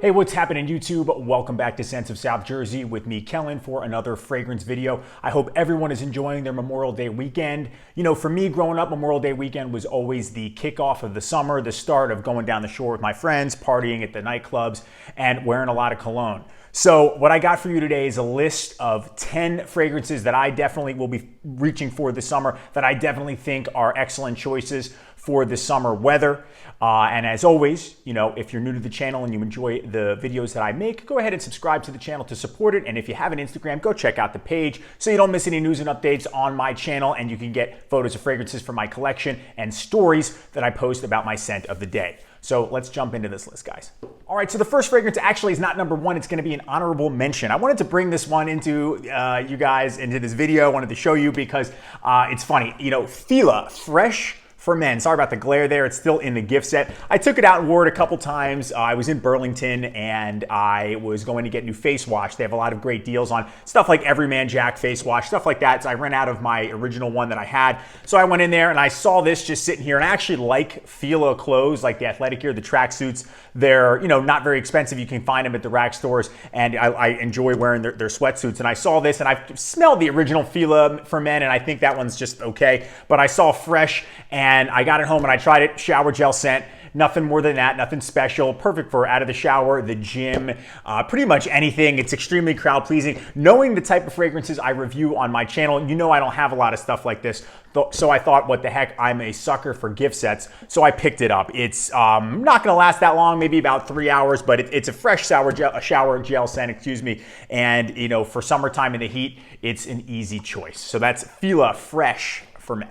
Hey, what's happening YouTube? Welcome back to Scents of South Jersey with me, Kellen, for another fragrance video. I hope everyone is enjoying their Memorial Day weekend. You know, for me growing up, Memorial Day weekend was always the kickoff of the summer, the start of going down the shore with my friends, partying at the nightclubs, and wearing a lot of cologne. So what I got for you today is a list of 10 fragrances that I definitely will be reaching for this summer that I definitely think are excellent choices for the summer weather. And as always, you know, if you're new to the channel and you enjoy the videos that I make, go ahead and subscribe to the channel to support it. And if you have an Instagram, go check out the page so you don't miss any news and updates on my channel, and you can get photos of fragrances from my collection and stories that I post about my scent of the day. So let's jump into this list, guys. All right, so the first fragrance actually is not number one. It's gonna be an honorable mention. I wanted to bring this one into you guys into this video. I wanted to show you because it's funny. You know, Fila Fresh for Men. Sorry about the glare there. It's still in the gift set. I took it out and wore it a couple times. I was in Burlington and I was going to get new face wash. They have a lot of great deals on stuff like Everyman Jack face wash, stuff like that. So I ran out of my original one that I had. So I went in there and I saw this just sitting here, and I actually like Fila clothes, like the athletic gear, the tracksuits. They're, you know, not very expensive. You can find them at the rack stores, and I enjoy wearing their sweatsuits. And I saw this and I smelled the original Fila for Men, and I think that one's just okay. But I saw Fresh and I got it home and I tried it, shower gel scent. Nothing more than that, nothing special. Perfect for out of the shower, the gym, pretty much anything. It's extremely crowd pleasing. Knowing the type of fragrances I review on my channel, you know I don't have a lot of stuff like this. So I thought, what the heck, I'm a sucker for gift sets. So I picked it up. It's not gonna last that long, maybe about 3 hours, but it's a fresh shower gel scent, excuse me. And you know, for summertime in the heat, it's an easy choice. So that's Fila Fresh for Men.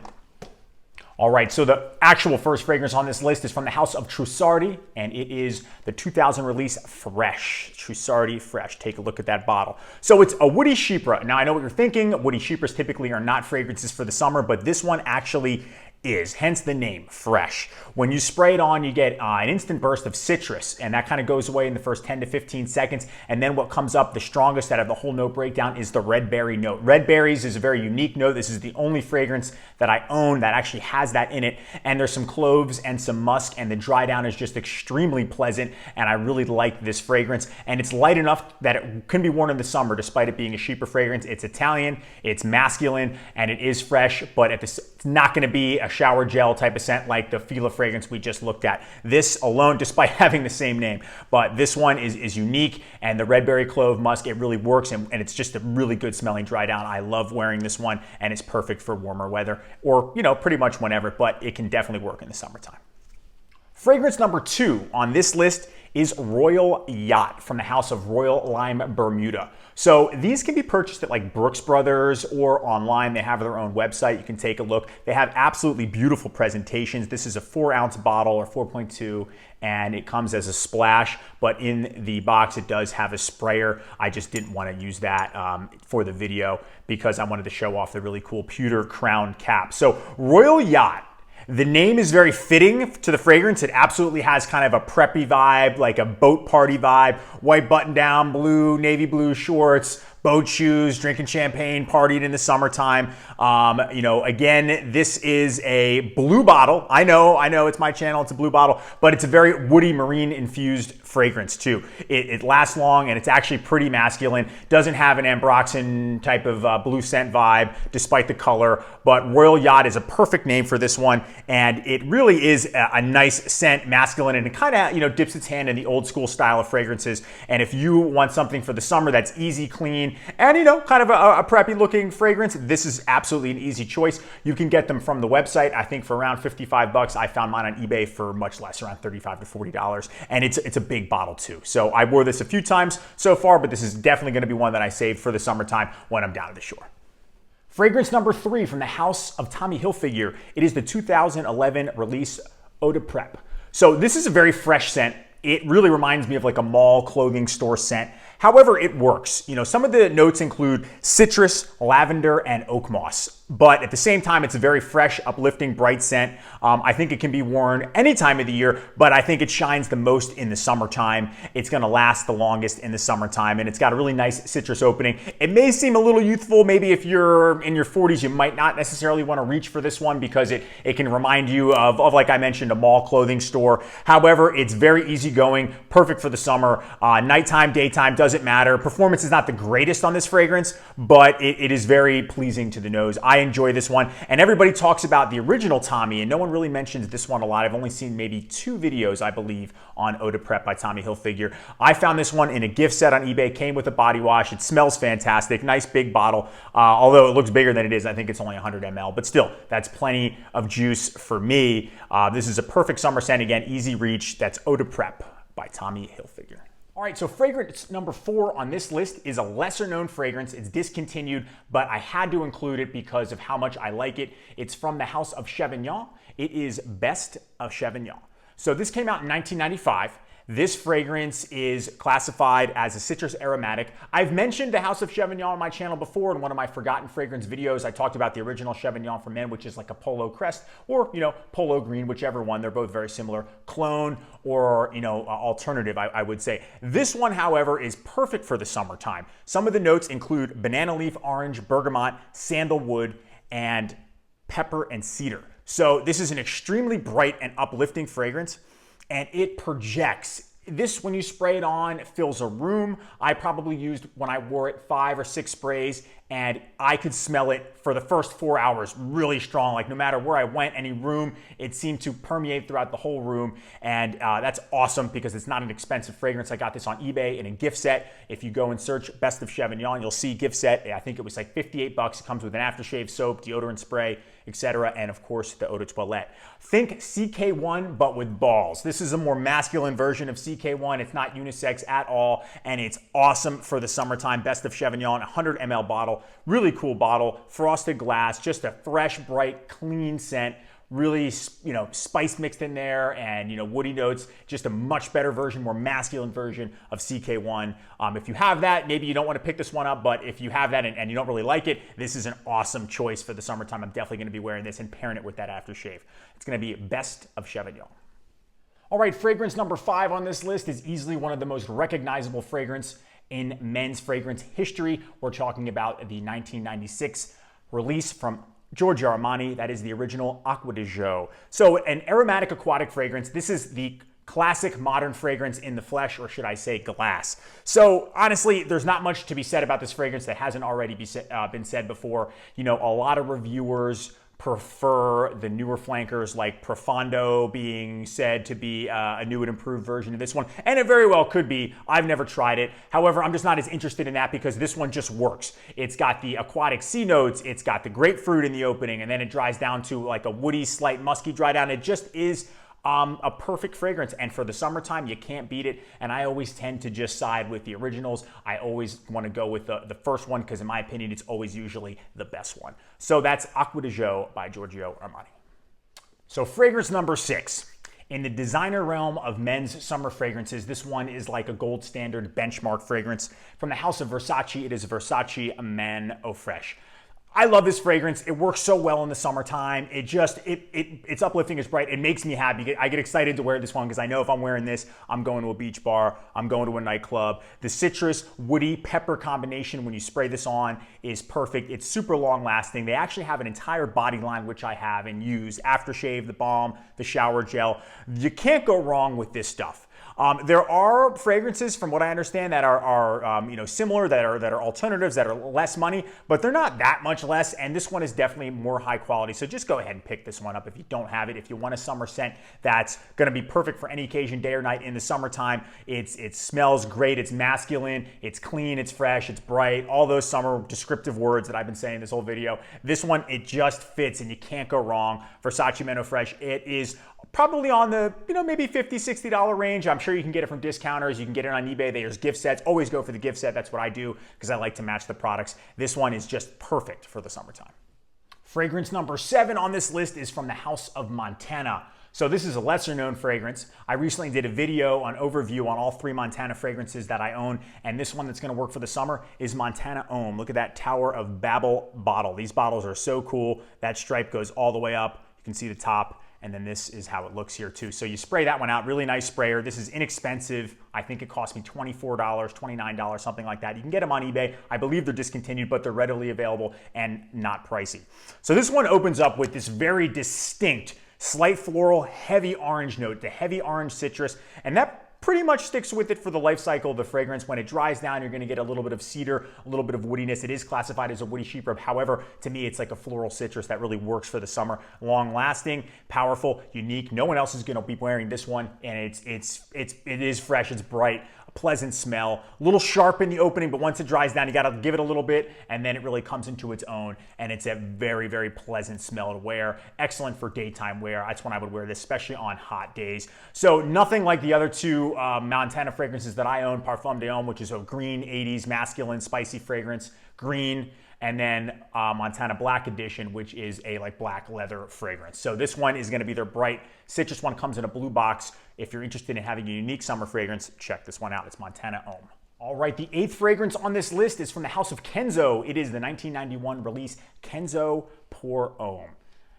All right, so the actual first fragrance on this list is from the House of Trussardi, and it is the 2000 release Fresh. Trussardi Fresh. Take a look at that bottle. So it's a woody chypre. Now, I know what you're thinking. Woody chypres typically are not fragrances for the summer, but this one actually is, hence the name, Fresh. When you spray it on, you get an instant burst of citrus, and that kind of goes away in the first 10 to 15 seconds. And then what comes up the strongest out of the whole note breakdown is the red berry note. Red berries is a very unique note. This is the only fragrance that I own that actually has that in it. And there's some cloves and some musk, and the dry down is just extremely pleasant. And I really like this fragrance. And it's light enough that it can be worn in the summer, despite it being a chypre fragrance. It's Italian, it's masculine, and it is fresh, but it's not going to be a shower gel type of scent like the Fila fragrance we just looked at. This alone, despite having the same name, but this one is unique, and the red berry clove musk, it really works, and it's just a really good smelling dry down. I love wearing this one, and it's perfect for warmer weather, or you know, pretty much whenever, but it can definitely work in the summertime. Fragrance number 2 on this list is Royal Yacht from the House of Royal Lime Bermuda. So these can be purchased at like Brooks Brothers or online. They have their own website. You can take a look. They have absolutely beautiful presentations. This is a 4-ounce bottle, or 4.2, and it comes as a splash, but in the box it does have a sprayer. I just didn't want to use that for the video because I wanted to show off the really cool pewter crown cap. So Royal Yacht. The name is very fitting to the fragrance. It absolutely has kind of a preppy vibe, like a boat party vibe. White button down, blue, navy blue shorts, boat shoes, drinking champagne, partying in the summertime. You know, again, this is a blue bottle. I know, it's my channel, it's a blue bottle, but it's a very woody marine infused fragrance too. It lasts long, and it's actually pretty masculine. Doesn't have an ambroxan type of blue scent vibe, despite the color, but Royal Yacht is a perfect name for this one, and it really is a nice scent, masculine, and it kind of, you know, dips its hand in the old school style of fragrances. And if you want something for the summer that's easy, clean, and you know, kind of a preppy looking fragrance, this is absolutely an easy choice. You can get them from the website, I think for around 55 bucks. I found mine on eBay for much less, around $35 to $40, and it's a big bottle too. So I wore this a few times so far, but this is definitely going to be one that I save for the summertime when I'm down at the shore. Fragrance number 3 from the House of Tommy Hilfiger. It is the 2011 release Eau de Prep. So this is a very fresh scent. It really reminds me of like a mall clothing store scent. However, it works. You know, some of the notes include citrus, lavender, and oak moss. but at the same time, it's a very fresh, uplifting, bright scent. I think it can be worn any time of the year, but I think it shines the most in the summertime. It's gonna last the longest in the summertime, and it's got a really nice citrus opening. It may seem a little youthful. Maybe if you're in your 40s, you might not necessarily wanna reach for this one because it can remind you of, like I mentioned, a mall clothing store. However, it's very easygoing, perfect for the summer. Nighttime, daytime, doesn't matter. Performance is not the greatest on this fragrance, but it is very pleasing to the nose. I enjoy this one, and everybody talks about the original Tommy, and no one really mentions this one a lot. I've only seen maybe 2 videos, I believe, on Eau de Prep by Tommy Hilfiger. I found this one in a gift set on eBay, came with a body wash. It smells fantastic, nice big bottle. Although it looks bigger than it is, I think it's only 100 ml, but still, that's plenty of juice for me. This is a perfect summer scent. Again, easy reach. That's Eau de Prep by Tommy Hilfiger. All right, so fragrance number 4 on this list is a lesser known fragrance. It's discontinued, but I had to include it because of how much I like it. It's from the House of Chevignon. It is Best of Chevignon. So this came out in 1995. This fragrance is classified as a citrus aromatic. I've mentioned the House of Chevignon on my channel before. In one of my Forgotten Fragrance videos, I talked about the original Chevignon for Men, which is like a polo crest, or, polo green, whichever one. They're both very similar. Clone or, alternative, I would say. This one, however, is perfect for the summertime. Some of the notes include banana leaf, orange, bergamot, sandalwood, and pepper and cedar. So this is an extremely bright and uplifting fragrance, and it projects. This, when you spray it on, fills a room. I probably used, when I wore it, 5 or 6 sprays, and I could smell it for the first 4 hours really strong. Like no matter where I went, any room, it seemed to permeate throughout the whole room. And that's awesome because it's not an expensive fragrance. I got this on eBay in a gift set. If you go and search Best of Chevignon, you'll see gift set. I think it was like 58 bucks. It comes with an aftershave soap, deodorant spray, etc., and of course the eau de toilette. Think CK1 but with balls. This is a more masculine version of CK1. It's not unisex at all, and it's awesome for the summertime. Best of Chevignon, 100 ml bottle, really cool bottle, frosted glass, just a fresh, bright, clean scent. Really, spice mixed in there and, woody notes, just a much better version, more masculine version of CK1. If you have that, maybe you don't want to pick this one up, but if you have that and you don't really like it, this is an awesome choice for the summertime. I'm definitely going to be wearing this and pairing it with that aftershave. It's going to be Best of Chevignon. All right, fragrance number 5 on this list is easily one of the most recognizable fragrance in men's fragrance history. We're talking about the 1996 release from Giorgio Armani. That is the original Acqua di Gio. So an aromatic aquatic fragrance. This is the classic modern fragrance in the flesh, or should I say glass. So honestly, there's not much to be said about this fragrance that hasn't already been said before. A lot of reviewers prefer the newer flankers like Profondo being said to be a new and improved version of this one, and it very well could be. I've never tried it. However, I'm just not as interested in that because this one just works. It's got the aquatic sea notes, it's got the grapefruit in the opening, and then it dries down to like a woody, slight musky dry down. It just is a perfect fragrance, and for the summertime, you can't beat it. And I always tend to just side with the originals. I always want to go with the first one because in my opinion, it's always usually the best one. So that's Acqua di Gio by Giorgio Armani. So fragrance number 6. In the designer realm of men's summer fragrances, this one is like a gold standard benchmark fragrance. From the House of Versace, it is Versace Man Eau Fraiche. I love this fragrance. It works so well in the summertime. It's uplifting, it's bright. It makes me happy. I get excited to wear this one because I know if I'm wearing this, I'm going to a beach bar, I'm going to a nightclub. The citrus, woody, pepper combination when you spray this on is perfect. It's super long lasting. They actually have an entire body line, which I have and use. Aftershave, the balm, the shower gel. You can't go wrong with this stuff. There are fragrances, from what I understand, that are similar, that are alternatives, that are less money, but they're not that much less. And this one is definitely more high quality. So just go ahead and pick this one up if you don't have it. If you want a summer scent that's going to be perfect for any occasion, day or night in the summertime, it smells great. It's masculine. It's clean. It's fresh. It's bright. All those summer descriptive words that I've been saying this whole video. This one, it just fits, and you can't go wrong. Versace Man Eau Fraiche. It is probably on the, maybe $50, $60 range. I'm sure you can get it from discounters. You can get it on eBay. There's gift sets. Always go for the gift set. That's what I do because I like to match the products. This one is just perfect for the summertime. Fragrance number 7 on this list is from the House of Montana. So this is a lesser known fragrance. I recently did a video on overview on all 3 Montana fragrances that I own, and this one that's gonna work for the summer is Montana Homme. Look at that Tower of Babel bottle. These bottles are so cool. That stripe goes all the way up. You can see the top, and then this is how it looks here too. So you spray that one out, really nice sprayer. This is inexpensive. I think it cost me $24, $29, something like that. You can get them on eBay. I believe they're discontinued, but they're readily available and not pricey. So this one opens up with this very distinct slight floral, heavy orange note, the heavy orange citrus, and that pretty much sticks with it for the life cycle of the fragrance. When it dries down, you're gonna get a little bit of cedar, a little bit of woodiness. It is classified as a woody sheep rub. However, to me, it's like a floral citrus that really works for the summer. Long lasting, powerful, unique. No one else is gonna be wearing this one, and it is fresh, it's bright. Pleasant smell, a little sharp in the opening, but once it dries down, you gotta give it a little bit, and then it really comes into its own, and it's a very, very pleasant smell to wear. Excellent for daytime wear. That's when I would wear this, especially on hot days. So nothing like the other 2 Montana fragrances that I own, Parfum d'Homme, which is a green 80s masculine spicy fragrance, green, and then Montana Black Edition, which is a like black leather fragrance. So this one is gonna be their bright citrus one, comes in a blue box. If you're interested in having a unique summer fragrance, check this one out. It's Montana Homme. All right, the 8th fragrance on this list is from the house of Kenzo. It is the 1991 release Kenzo Pour Homme.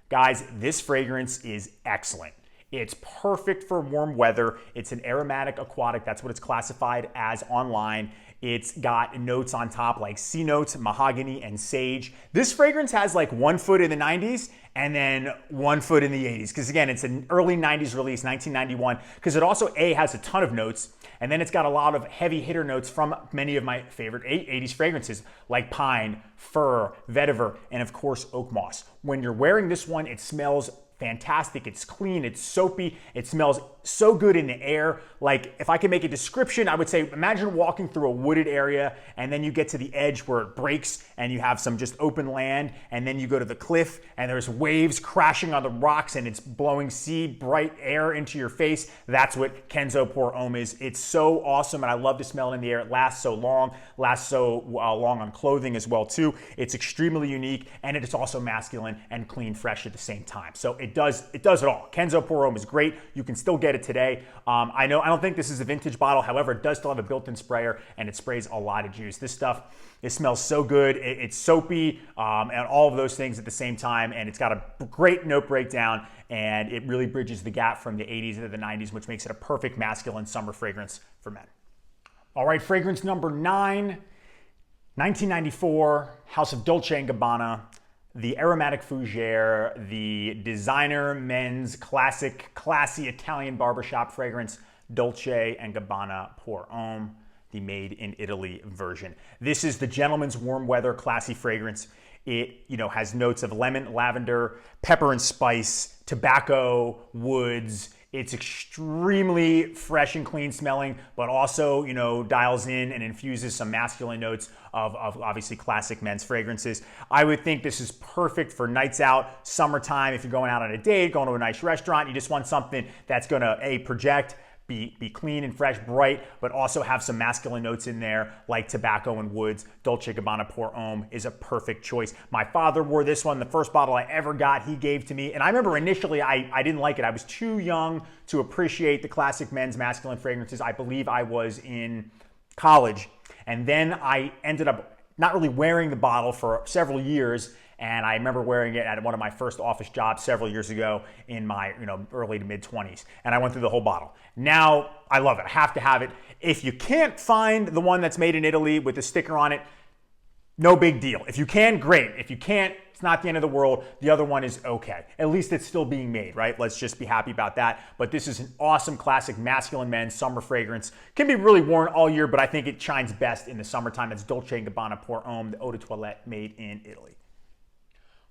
Guys, this fragrance is excellent. It's perfect for warm weather. It's an aromatic aquatic. That's what it's classified as online. It's got notes on top like sea notes, mahogany, and sage. This fragrance has like 1 foot in the 90s and then 1 foot in the 80s. Because again, it's an early 90s release, 1991. Because it also has a ton of notes, and then it's got a lot of heavy hitter notes from many of my favorite 80s fragrances like pine, fir, vetiver, and of course oak moss. When you're wearing this one, it smells fantastic. It's clean, it's soapy, it smells so good in the air. Like if I could make a description, I would say imagine walking through a wooded area and then you get to the edge where it breaks and you have some just open land, and then you go to the cliff and there's waves crashing on the rocks and it's blowing sea bright air into your face. That's what Kenzo Pour Homme is. It's so awesome, and I love to smell it in the air. It lasts so long, long on clothing as well too. It's extremely unique, and it is also masculine and clean, fresh at the same time. So it does it all. Kenzo Pour Homme is great. You can still get it today. I don't think this is a vintage bottle. However, it does still have a built-in sprayer, and it sprays a lot of juice. This stuff, it smells so good. It's soapy and all of those things at the same time, and it's got a great note breakdown, and it really bridges the gap from the 80s into the 90s, which makes it a perfect masculine summer fragrance for men. All right, fragrance number 9, 1994, House of Dolce & Gabbana. The aromatic fougere, the designer men's classic, classy Italian barbershop fragrance, Dolce & Gabbana Pour Homme, the made in Italy version. This is the gentleman's warm weather classy fragrance. It has notes of lemon, lavender, pepper and spice, tobacco, woods. It's extremely fresh and clean smelling, but also, dials in and infuses some masculine notes of obviously classic men's fragrances. I would think this is perfect for nights out, summertime. If you're going out on a date, going to a nice restaurant, you just want something that's gonna project, be clean and fresh, bright, but also have some masculine notes in there like tobacco and woods. Dolce & Gabbana Pour Homme is a perfect choice. My father wore this one, the first bottle I ever got, he gave to me. And I remember initially I didn't like it. I was too young to appreciate the classic men's masculine fragrances. I believe I was in college. And then I ended up not really wearing the bottle for several years. And I remember wearing it at one of my first office jobs several years ago in my early to mid 20s. And I went through the whole bottle. Now I love it. I have to have it. If you can't find the one that's made in Italy with the sticker on it, no big deal. If you can, great. If you can't, it's not the end of the world. The other one is okay. At least it's still being made, right? Let's just be happy about that. But this is an awesome classic masculine men's summer fragrance. Can be really worn all year, but I think it shines best in the summertime. It's Dolce & Gabbana Pour Homme, the eau de toilette made in Italy.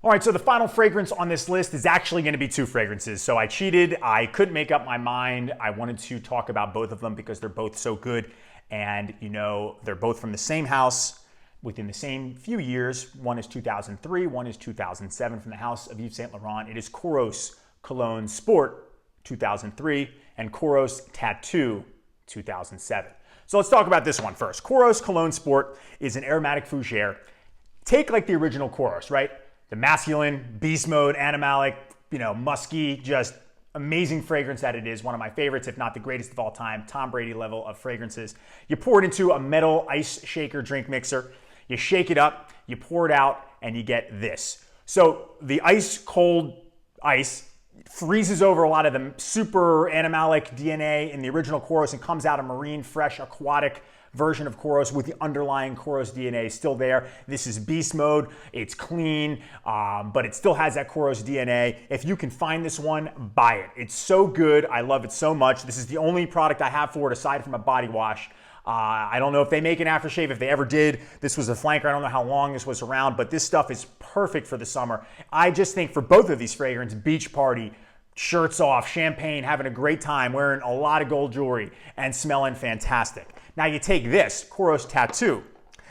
All right, so the final fragrance on this list is actually going to be 2 fragrances. So I cheated. I couldn't make up my mind. I wanted to talk about both of them because they're both so good. And, they're both from the same house within the same few years. One is 2003, one is 2007 from the house of Yves Saint Laurent. It is Kouros Cologne Sport 2003 and Kouros Tattoo 2007. So let's talk about this one first. Kouros Cologne Sport is an aromatic fougere. Take like the original Kouros, right? The masculine, beast mode, animalic, musky, just amazing fragrance that it is, one of my favorites, if not the greatest of all time, Tom Brady level of fragrances. You pour it into a metal ice shaker drink mixer, you shake it up, you pour it out, and you get this. So the ice cold ice freezes over a lot of the super animalic DNA in the original Koros and comes out a marine, fresh, aquatic version of Koros with the underlying Koros DNA still there. This is beast mode. It's clean, but it still has that Koros DNA. If you can find this one, buy it. It's so good. I love it so much. This is the only product I have for it aside from a body wash. I don't know if they make an aftershave, if they ever did. This was a flanker. I don't know how long this was around, but this stuff is perfect for the summer. I just think for both of these fragrances, beach party, shirts off, champagne, having a great time, wearing a lot of gold jewelry, and smelling fantastic. Now you take this, Koros Tattoo.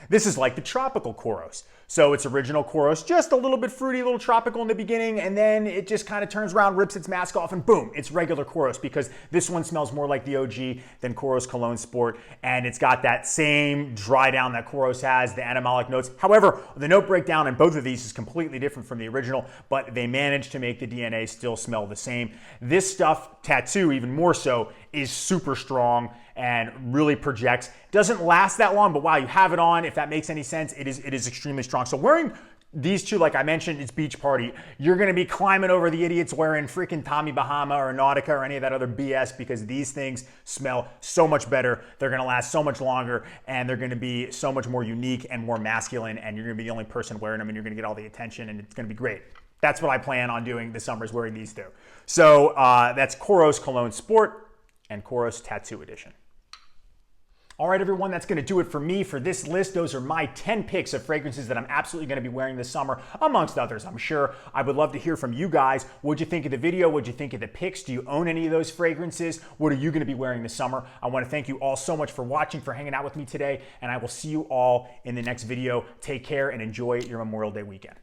This is like the tropical Koros. So it's original Koros, just a little bit fruity, a little tropical in the beginning, and then it just kind of turns around, rips its mask off, and boom, it's regular Koros, because this one smells more like the OG than Koros Cologne Sport, and it's got that same dry down that Koros has, the animalic notes. However, the note breakdown in both of these is completely different from the original, but they managed to make the DNA still smell the same. This stuff, Tattoo, even more so, is super strong and really projects. Doesn't last that long, but while you have it on, if that makes any sense, it is extremely strong. So wearing these two, like I mentioned, it's beach party. You're gonna be climbing over the idiots wearing freaking Tommy Bahama or Nautica or any of that other BS, because these things smell so much better. They're gonna last so much longer, and they're gonna be so much more unique and more masculine, and you're gonna be the only person wearing them, and you're gonna get all the attention, and it's gonna be great. That's what I plan on doing this summer, is wearing these two. So that's Koros Cologne Sport and Koros Tattoo Edition. All right, everyone, that's gonna do it for me for this list. Those are my 10 picks of fragrances that I'm absolutely gonna be wearing this summer, amongst others, I'm sure. I would love to hear from you guys. What'd you think of the video? What'd you think of the picks? Do you own any of those fragrances? What are you gonna be wearing this summer? I wanna thank you all so much for watching, for hanging out with me today, and I will see you all in the next video. Take care and enjoy your Memorial Day weekend.